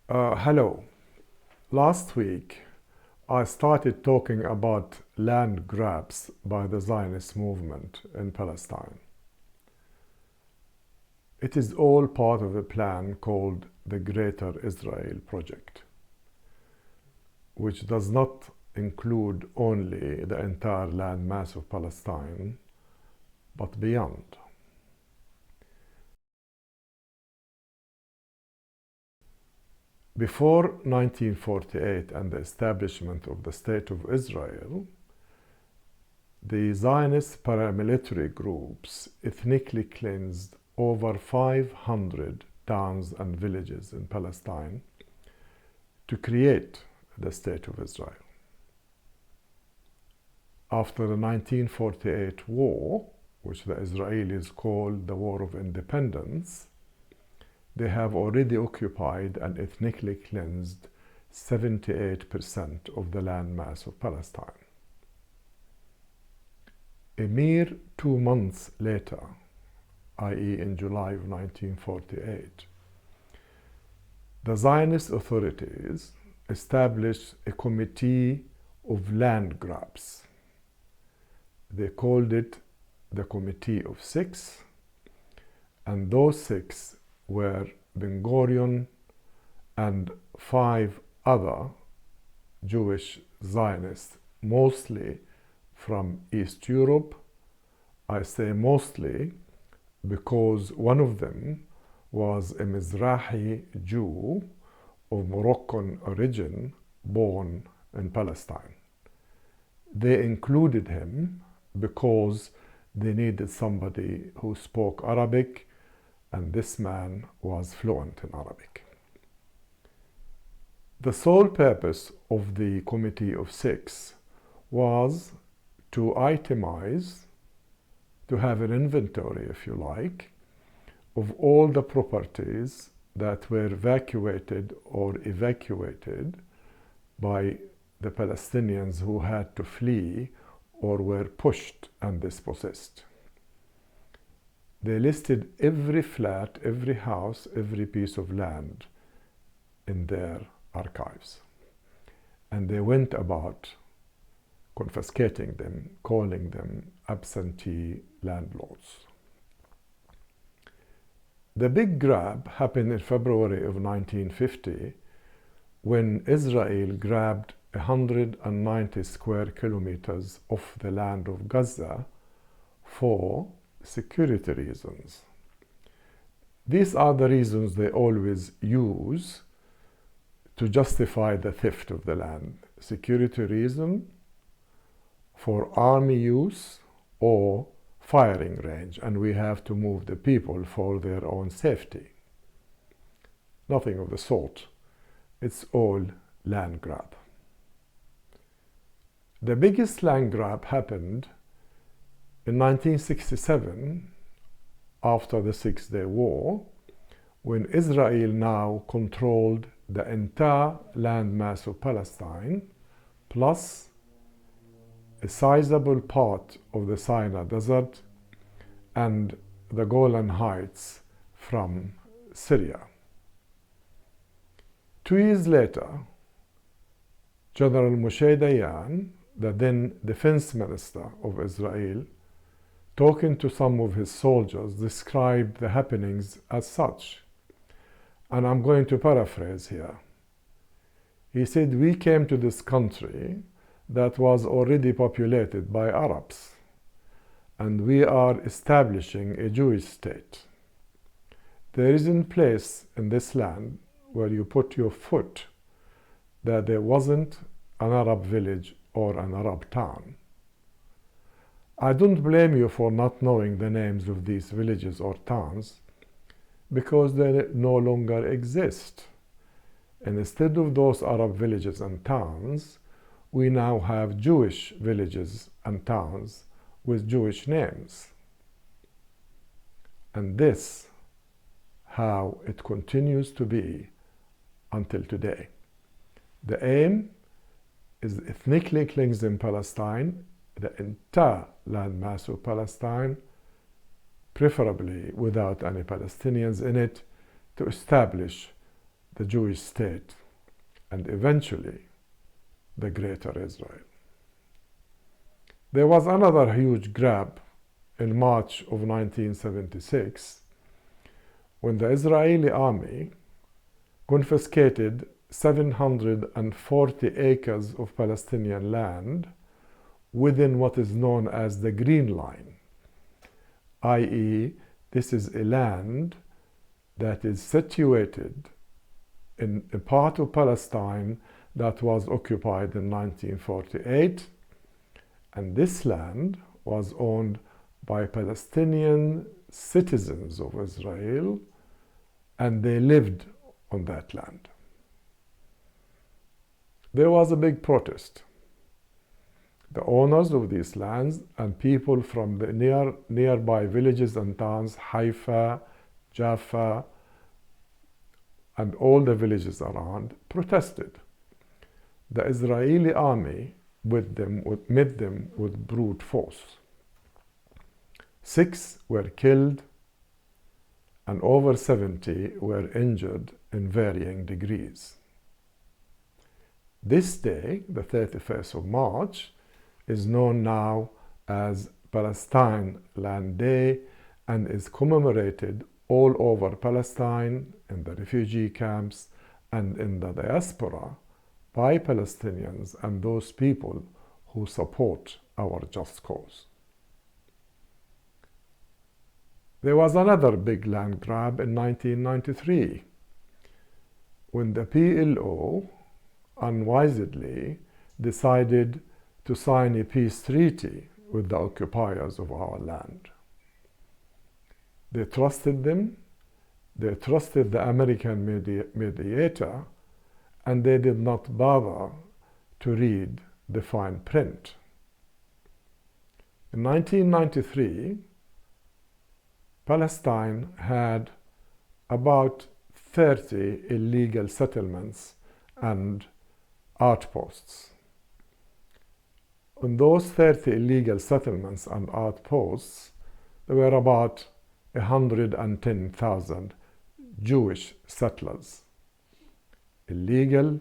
Hello. Last week, I started talking about land grabs by the Zionist movement in Palestine. It is all part of a plan called the Greater Israel Project, which does not include only the entire land mass of Palestine, but beyond. Before 1948 and the establishment of the State of Israel, the Zionist paramilitary groups ethnically cleansed over 500 towns and villages in Palestine to create the State of Israel. After the 1948 war, which the Israelis called the War of Independence, they have already occupied and ethnically cleansed 78% of the land mass of Palestine. A mere 2 months later, i.e. in July of 1948, the Zionist authorities established a committee of land grabs. They called it the Committee of Six, and those six were Ben Gurion and 5 other Jewish Zionists, mostly from East Europe. I say mostly because one of them was a Mizrahi Jew of Moroccan origin born in Palestine. They included him because they needed somebody who spoke Arabic, and this man was fluent in Arabic. The sole purpose of the Committee of Six was to itemize, to have an inventory, if you like, of all the properties that were evacuated by the Palestinians who had to flee or were pushed and dispossessed. They listed every flat, every house, every piece of land in their archives. And they went about confiscating them, calling them absentee landlords. The big grab happened in February of 1950 when Israel grabbed 190 square kilometers of the land of Gaza for security reasons. These are the reasons they always use to justify the theft of the land. Security reason, for army use, or firing range, and we have to move the people for their own safety. Nothing of the sort. It's all land grab. The biggest land grab happened in 1967, after the Six-Day War, when Israel now controlled the entire landmass of Palestine, plus a sizable part of the Sinai Desert and the Golan Heights from Syria. 2 years later, General Moshe Dayan, the then Defense Minister of Israel, talking to some of his soldiers, described the happenings as such. And I'm going to paraphrase here. He said, "We came to this country that was already populated by Arabs, and we are establishing a Jewish state. There isn't a place in this land where you put your foot that there wasn't an Arab village or an Arab town. I don't blame you for not knowing the names of these villages or towns, because they no longer exist. And instead of those Arab villages and towns, we now have Jewish villages and towns with Jewish names. And this, how it continues to be until today. The aim is ethnically cleansing Palestine, the entire landmass of Palestine, preferably without any Palestinians in it, to establish the Jewish state, and eventually the Greater Israel. There was another huge grab in March of 1976 when the Israeli army confiscated 740 acres of Palestinian land within what is known as the Green Line, i.e., this is a land that is situated in a part of Palestine that was occupied in 1948, and this land was owned by Palestinian citizens of Israel, and they lived on that land. There was a big protest. The owners of these lands and people from the nearby villages and towns, Haifa, Jaffa, and all the villages around, protested. The Israeli army met them with brute force. 6 were killed and over 70 were injured in varying degrees. This day, the 31st of March, is known now as Palestine Land Day and is commemorated all over Palestine, in the refugee camps, and in the diaspora by Palestinians and those people who support our just cause. There was another big land grab in 1993 when the PLO unwisely decided to sign a peace treaty with the occupiers of our land. They trusted them, they trusted the American mediator, and they did not bother to read the fine print. In 1993, Palestine had about 30 illegal settlements and outposts. On those 30 illegal settlements and outposts, there were about 110,000 Jewish settlers, illegal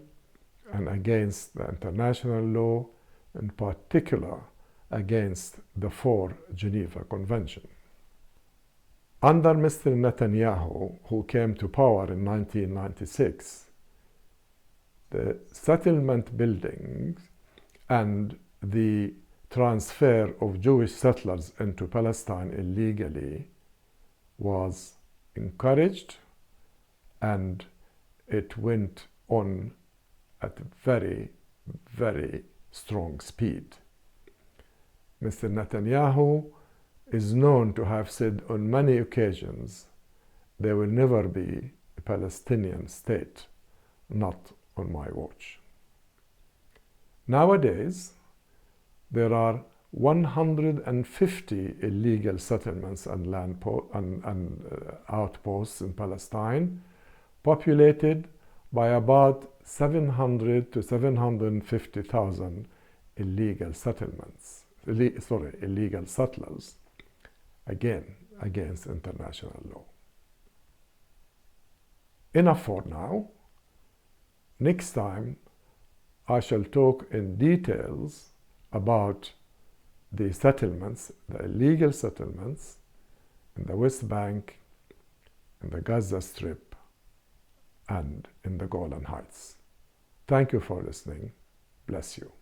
and against the international law, in particular against the 4 Geneva Convention. Under Mr. Netanyahu, who came to power in 1996, the settlement buildings and the transfer of Jewish settlers into Palestine illegally was encouraged, and it went on at very, very strong speed. Mr. Netanyahu is known to have said on many occasions, there will never be a Palestinian state, not on my watch. Nowadays, there are 150 illegal settlements and outposts in Palestine, populated by about 700 to 750,000 illegal settlers, again against international law. Enough for now. Next time, I shall talk in details about the settlements, the illegal settlements in the West Bank, in the Gaza Strip, and in the Golan Heights. Thank you for listening. Bless you.